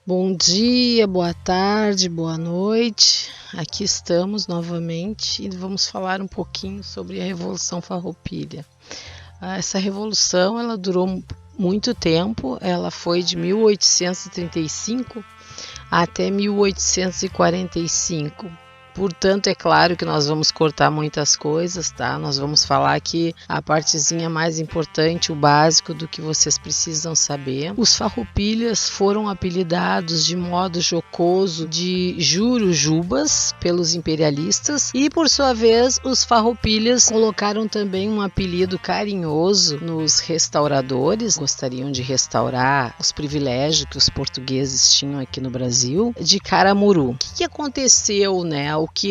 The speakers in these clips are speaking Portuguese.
Bom dia, boa tarde, boa noite. Aqui estamos novamente e vamos falar um pouquinho sobre a Revolução Farroupilha. Essa revolução ela durou muito tempo, ela foi de 1835 até 1845. Portanto, é claro que nós vamos cortar muitas coisas, tá? Nós vamos falar aqui a partezinha mais importante, o básico do que vocês precisam saber. Os farroupilhas foram apelidados de modo jocoso de jurujubas pelos imperialistas e, por sua vez, os farroupilhas colocaram também um apelido carinhoso nos restauradores, gostariam de restaurar os privilégios que os portugueses tinham aqui no Brasil, de caramuru. O que aconteceu, né?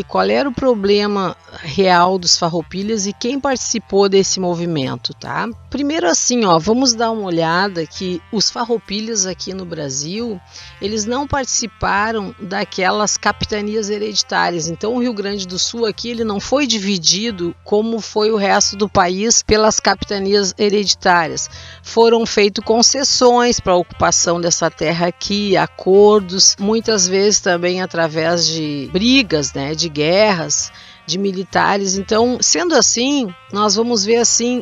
Qual era o problema real dos farroupilhas e quem participou desse movimento, tá? Primeiro assim, vamos dar uma olhada que os farroupilhas aqui no Brasil, eles não participaram daquelas capitanias hereditárias. Então o Rio Grande do Sul aqui, ele não foi dividido como foi o resto do país pelas capitanias hereditárias. Foram feitas concessões para a ocupação dessa terra aqui, acordos, muitas vezes também através de brigas, né, de guerras, de militares. Então, sendo assim, nós vamos ver assim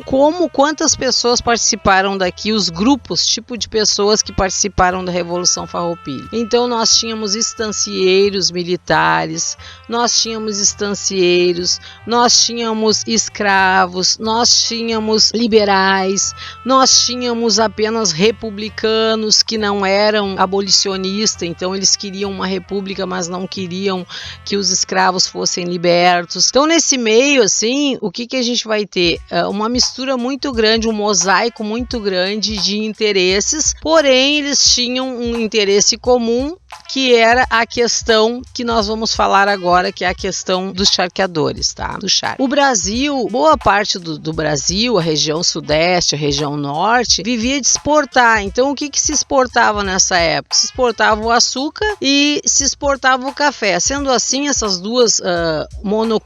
quantas pessoas participaram daqui, os grupos, tipo de pessoas que participaram da Revolução Farroupilha. Então, nós tínhamos estancieiros militares, nós tínhamos escravos, nós tínhamos liberais, nós tínhamos apenas republicanos que não eram abolicionistas, então eles queriam uma república, mas não queriam que os escravos fossem libertos. Então, nesse meio, assim, o que a gente vai ter? Uma mistura muito grande, um mosaico muito grande de interesses, porém, eles tinham um interesse comum, que era a questão que nós vamos falar agora, que é a questão dos charqueadores, tá? Do charque. O Brasil, boa parte do Brasil, a região sudeste, a região norte, vivia de exportar. Então, o que se exportava nessa época? Se exportava o açúcar e se exportava o café. Sendo assim, essas duas monoculturas,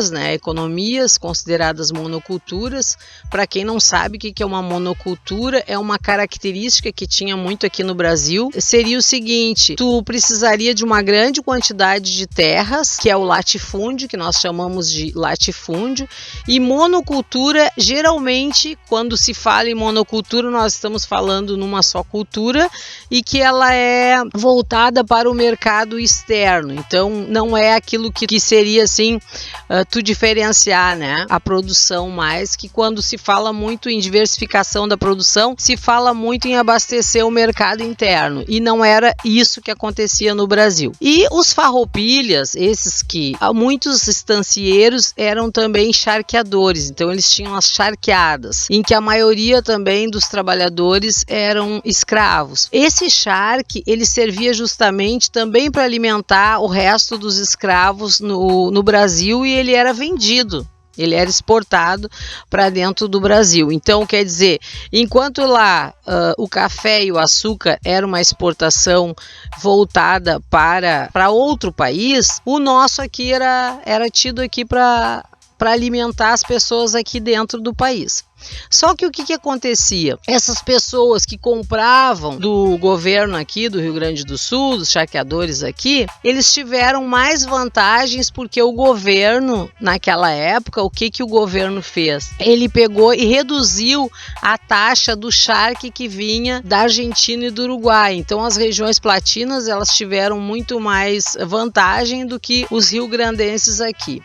né, economias consideradas monoculturas. Para quem não sabe o que é uma monocultura, é uma característica que tinha muito aqui no Brasil. Seria o seguinte: tu precisaria de uma grande quantidade de terras, que é o latifúndio, que nós chamamos de latifúndio, e monocultura, geralmente, quando se fala em monocultura, nós estamos falando numa só cultura e que ela é voltada para o mercado externo. Então, não é aquilo que seria assim, tu diferenciar, né, a produção, mais que quando se fala muito em diversificação da produção, se fala muito em abastecer o mercado interno, e não era isso que acontecia no Brasil. E os farroupilhas, esses que muitos estancieiros eram também charqueadores, então eles tinham as charqueadas, em que a maioria também dos trabalhadores eram escravos. Esse charque, ele servia justamente também para alimentar o resto dos escravos no Brasil, e ele era vendido. Ele era exportado para dentro do Brasil. Então, quer dizer, enquanto lá o café e o açúcar era uma exportação voltada para outro país, o nosso aqui era tido aqui para alimentar as pessoas aqui dentro do país. Só que o que acontecia? Essas pessoas que compravam do governo aqui do Rio Grande do Sul, dos charqueadores aqui, eles tiveram mais vantagens porque o governo, naquela época, o que o governo fez? Ele pegou e reduziu a taxa do charque que vinha da Argentina e do Uruguai. Então, as regiões platinas, elas tiveram muito mais vantagem do que os rio-grandenses aqui.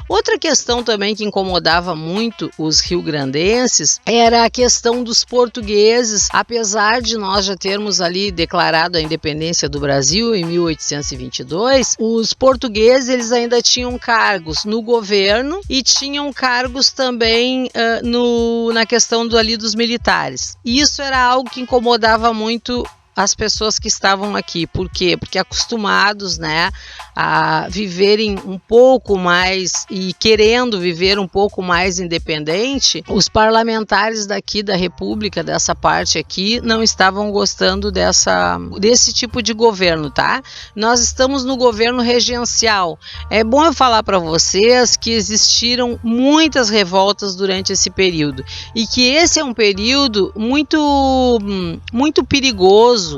Outra questão também que incomodava muito os rio-grandenses era a questão dos portugueses. Apesar de nós já termos ali declarado a independência do Brasil em 1822, os portugueses, eles ainda tinham cargos no governo e tinham cargos também na questão dos militares. E isso era algo que incomodava muito as pessoas que estavam aqui. Por quê? Porque acostumados, né, a viverem um pouco mais e querendo viver um pouco mais independente, os parlamentares daqui da República, dessa parte aqui, não estavam gostando desse tipo de governo, tá? Nós estamos no governo regencial. É bom eu falar para vocês que existiram muitas revoltas durante esse período e que esse é um período muito perigoso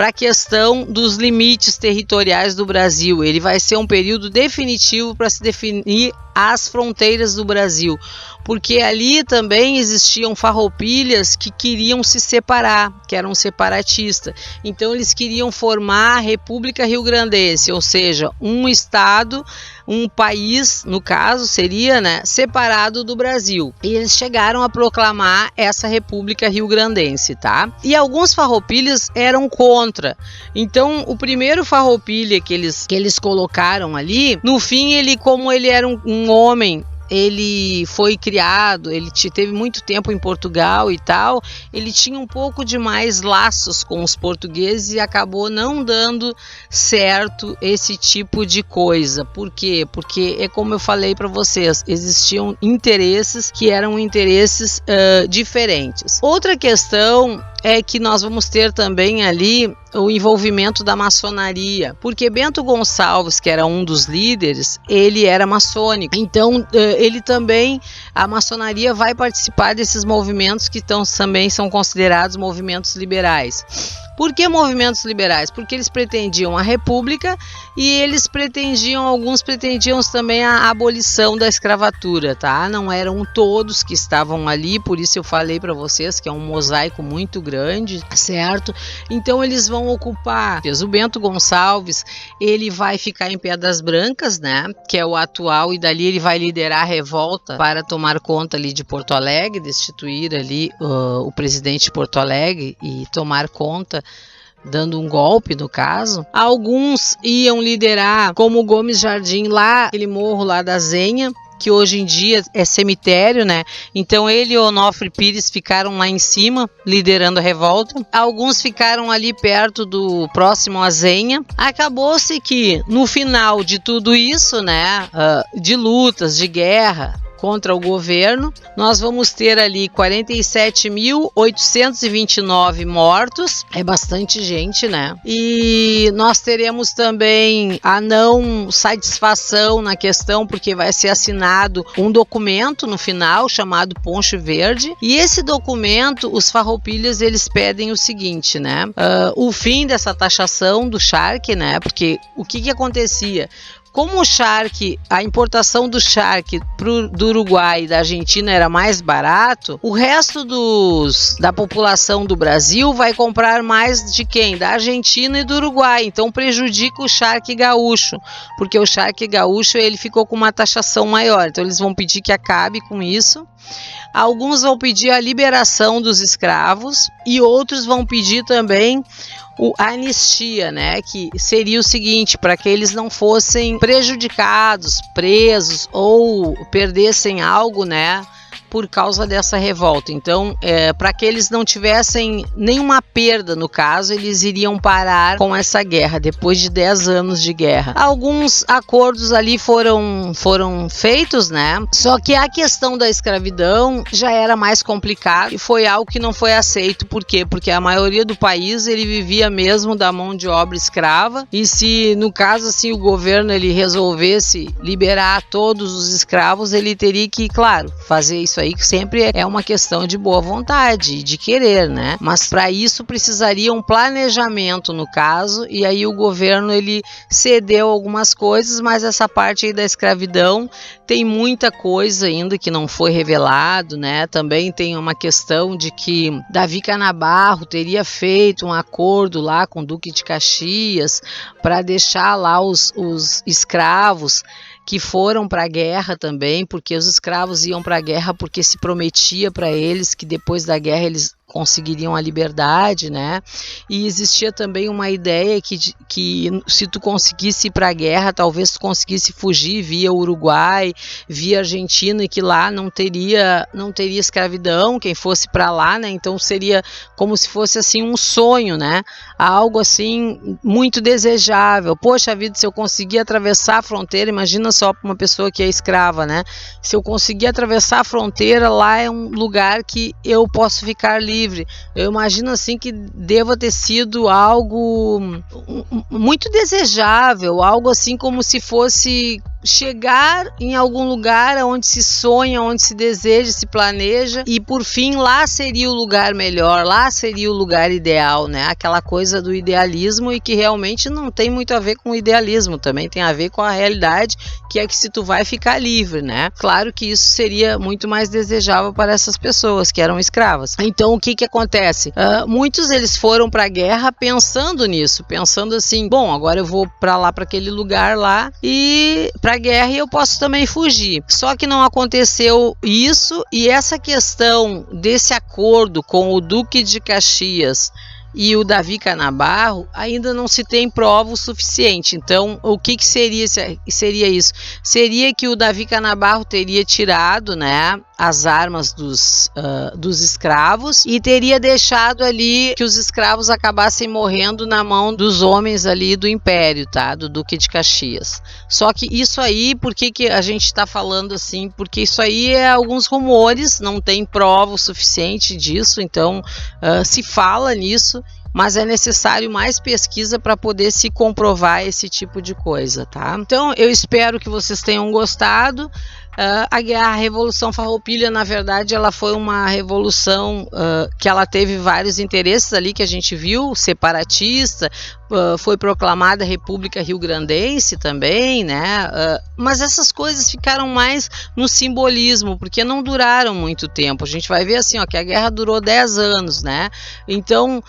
para a questão dos limites territoriais do Brasil. Ele vai ser um período definitivo para se definir as fronteiras do Brasil, porque ali também existiam farroupilhas que queriam se separar, que eram separatistas. Então eles queriam formar a República Rio-Grandense, ou seja, um estado, um país, no caso seria, né, separado do Brasil. E eles chegaram a proclamar essa República Rio-Grandense, tá? E alguns farroupilhas eram contra. Então o primeiro farroupilha que eles colocaram ali, no fim como ele era um homem, ele foi criado, ele teve muito tempo em Portugal e tal, ele tinha um pouco de mais laços com os portugueses e acabou não dando certo esse tipo de coisa. Por quê? Porque é como eu falei para vocês, existiam interesses que eram interesses diferentes. Outra questão é que nós vamos ter também ali o envolvimento da maçonaria, porque Bento Gonçalves, que era um dos líderes, ele era maçônico, então ele também, a maçonaria vai participar desses movimentos que também são considerados movimentos liberais. Por que movimentos liberais? Porque eles pretendiam a república e alguns pretendiam também a abolição da escravatura, tá? Não eram todos que estavam ali, por isso eu falei para vocês que é um mosaico muito grande, certo? Então eles vão ocupar, o Bento Gonçalves, ele vai ficar em Pedras Brancas, né? Que é o atual, e dali ele vai liderar a revolta para tomar conta ali de Porto Alegre, destituir ali o presidente de Porto Alegre e tomar conta, dando um golpe no caso. Alguns iam liderar, como Gomes Jardim, lá aquele morro lá da Zenha, que hoje em dia é cemitério, né? Então ele e Onofre Pires ficaram lá em cima, liderando a revolta. Alguns ficaram ali perto do próximo à Zenha. Acabou-se que no final de tudo isso, né, de lutas, de guerra contra o governo, nós vamos ter ali 47.829 mortos, é bastante gente, né? E nós teremos também a não satisfação na questão, porque vai ser assinado um documento no final chamado Ponche Verde, e esse documento, os farroupilhas, eles pedem o seguinte, né? O fim dessa taxação do charque, né? Porque o que acontecia? Como o charque, a importação do charque do Uruguai e da Argentina era mais barato, o resto da população do Brasil vai comprar mais de quem? Da Argentina e do Uruguai. Então prejudica o charque gaúcho, porque o charque gaúcho ele ficou com uma taxação maior. Então eles vão pedir que acabe com isso. Alguns vão pedir a liberação dos escravos e outros vão pedir também a anistia, né, que seria o seguinte, para que eles não fossem prejudicados, presos ou perdessem algo, né, por causa dessa revolta. Então, para que eles não tivessem nenhuma perda, no caso, eles iriam parar com essa guerra, depois de 10 anos de guerra. Alguns acordos ali foram feitos, né? Só que a questão da escravidão já era mais complicada e foi algo que não foi aceito. Por quê? Porque a maioria do país, ele vivia mesmo da mão de obra escrava, e se, no caso, assim, o governo ele resolvesse liberar todos os escravos, ele teria que, claro, fazer isso aí, que sempre é uma questão de boa vontade, de querer, né? Mas para isso precisaria um planejamento, no caso, e aí o governo ele cedeu algumas coisas, mas essa parte aí da escravidão tem muita coisa ainda que não foi revelado, né? Também tem uma questão de que Davi Canabarro teria feito um acordo lá com o Duque de Caxias para deixar lá os escravos que foram para a guerra também, porque os escravos iam para a guerra porque se prometia para eles que depois da guerra eles conseguiriam a liberdade, né? E existia também uma ideia que se tu conseguisse ir para a guerra, talvez tu conseguisse fugir via Uruguai, via Argentina, e que lá não teria escravidão, quem fosse para lá, né? Então seria como se fosse assim um sonho, né? Algo assim muito desejável. Poxa vida, se eu conseguir atravessar a fronteira, imagina só para uma pessoa que é escrava, né? Se eu conseguir atravessar a fronteira, lá é um lugar que eu posso ficar livre. Eu imagino assim que deva ter sido algo muito desejável, algo assim como se fosse chegar em algum lugar onde se sonha, onde se deseja, se planeja, e por fim lá seria o lugar melhor, lá seria o lugar ideal, né? Aquela coisa do idealismo, e que realmente não tem muito a ver com o idealismo, também tem a ver com a realidade, que é que se tu vai ficar livre, né? Claro que isso seria muito mais desejável para essas pessoas que eram escravas. Então o que acontece? Muitos eles foram para a guerra pensando nisso, pensando assim, bom, agora eu vou para lá, para aquele lugar lá, e para a guerra, e eu posso também fugir. Só que não aconteceu isso, e essa questão desse acordo com o Duque de Caxias e o Davi Canabarro ainda não se tem prova o suficiente. Então, o que seria isso? Seria que o Davi Canabarro teria tirado, né, as armas dos escravos, e teria deixado ali que os escravos acabassem morrendo na mão dos homens ali do Império, tá? Do Duque de Caxias. Só que isso aí, por que a gente está falando assim? Porque isso aí é alguns rumores, não tem prova o suficiente disso, então se fala nisso, mas é necessário mais pesquisa para poder se comprovar esse tipo de coisa, tá? Então eu espero que vocês tenham gostado. A Revolução Farroupilha, na verdade, ela foi uma revolução que ela teve vários interesses ali, que a gente viu, separatista, foi proclamada República Rio-Grandense também, né? Mas essas coisas ficaram mais no simbolismo, porque não duraram muito tempo. A gente vai ver assim, ó, que a guerra durou 10 anos, né? Então,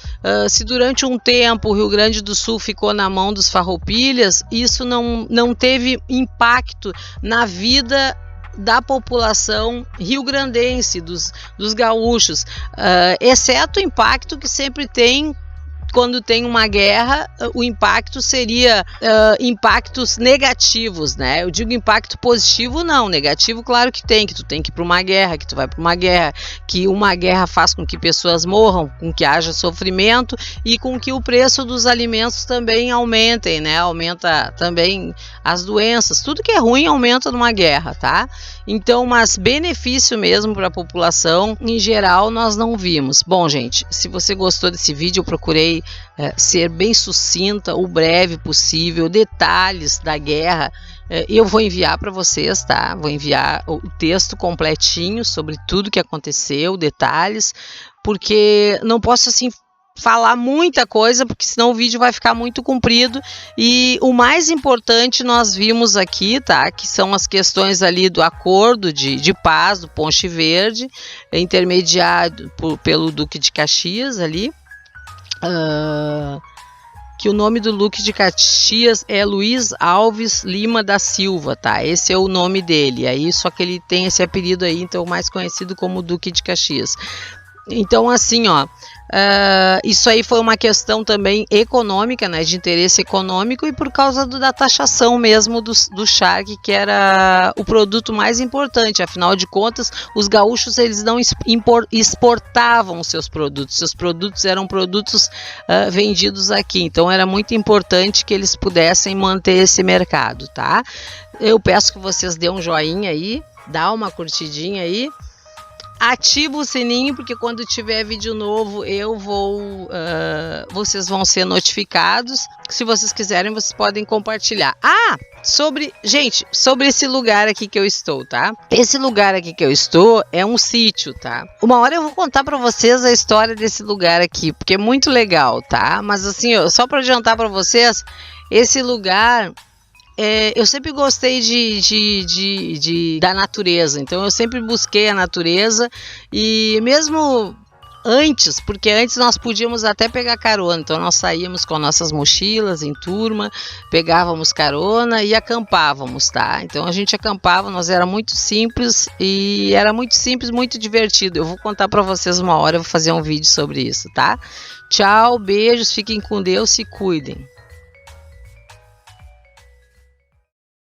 se durante um tempo o Rio Grande do Sul ficou na mão dos farroupilhas, isso não teve impacto na vida da população rio-grandense, dos gaúchos, exceto o impacto que sempre tem quando tem uma guerra. O impacto seria impactos negativos, né? Eu digo impacto positivo, não. Negativo, claro que tu tem que ir para uma guerra, que tu vai para uma guerra, que uma guerra faz com que pessoas morram, com que haja sofrimento e com que o preço dos alimentos também aumentem, né? Aumenta também as doenças, tudo que é ruim aumenta numa guerra, tá? Então, mas benefício mesmo para a população, em geral, nós não vimos. Bom, gente, se você gostou desse vídeo, eu procurei ser bem sucinta, o breve possível, detalhes da guerra. Eu vou enviar para vocês, tá? Vou enviar o texto completinho sobre tudo que aconteceu, detalhes, porque não posso assim falar muita coisa, porque senão o vídeo vai ficar muito comprido. E o mais importante nós vimos aqui, tá? Que são as questões ali do acordo de paz do Ponche Verde, intermediado pelo Duque de Caxias ali. Que o nome do Duque de Caxias é Luiz Alves Lima da Silva, tá? Esse é o nome dele. Aí só que ele tem esse apelido aí, então mais conhecido como Duque de Caxias. Então, assim, ó, isso aí foi uma questão também econômica, né, de interesse econômico, e por causa da taxação mesmo do charque, que era o produto mais importante. Afinal de contas, os gaúchos eles não exportavam seus produtos eram produtos vendidos aqui, então era muito importante que eles pudessem manter esse mercado, tá? Eu peço que vocês dêem um joinha aí, dá uma curtidinha aí, ativa o sininho, porque quando tiver vídeo novo vocês vão ser notificados. Se vocês quiserem, vocês podem compartilhar. Sobre esse lugar aqui que eu estou, tá? Esse lugar aqui que eu estou é um sítio, tá? Uma hora eu vou contar pra vocês a história desse lugar aqui, porque é muito legal, tá? Mas assim, só pra adiantar pra vocês, esse lugar... eu sempre gostei da natureza, então eu sempre busquei a natureza, e mesmo antes, porque antes nós podíamos até pegar carona, então nós saíamos com nossas mochilas em turma, pegávamos carona e acampávamos, tá? Então a gente acampava, nós era muito simples, muito divertido. Eu vou contar para vocês uma hora, eu vou fazer um vídeo sobre isso, tá? Tchau, beijos, fiquem com Deus, se cuidem.